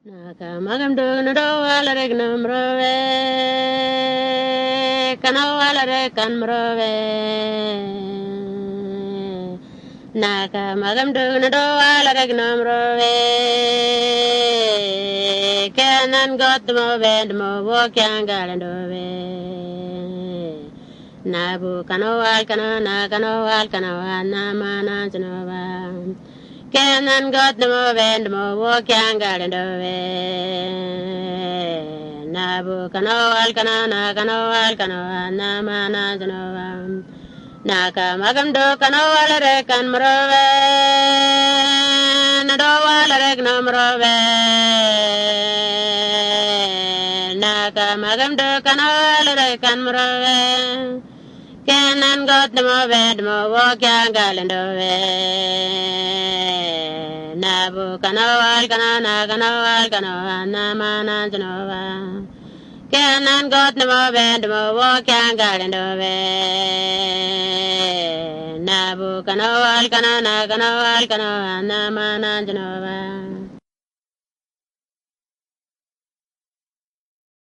Naka magam do no do ala reg nam rove kana ala reg kan rove Naka magam do no do ala reg nam rove kanan got mo bend mo wo kyang galan dove Nabu kanawal kana na kanawal kana na mana janova Canon got the more and more walk and garden of Nabu cano alcana cano alcana namana genova Naka magam do cano alare can morove Nado alare namrove Naka magam do cano alare can morove Canon got the more and more walk and garden of Nabu kanawal kana namana janova Canon got the more and more walk and garden of Nabu kanawal kana namana janova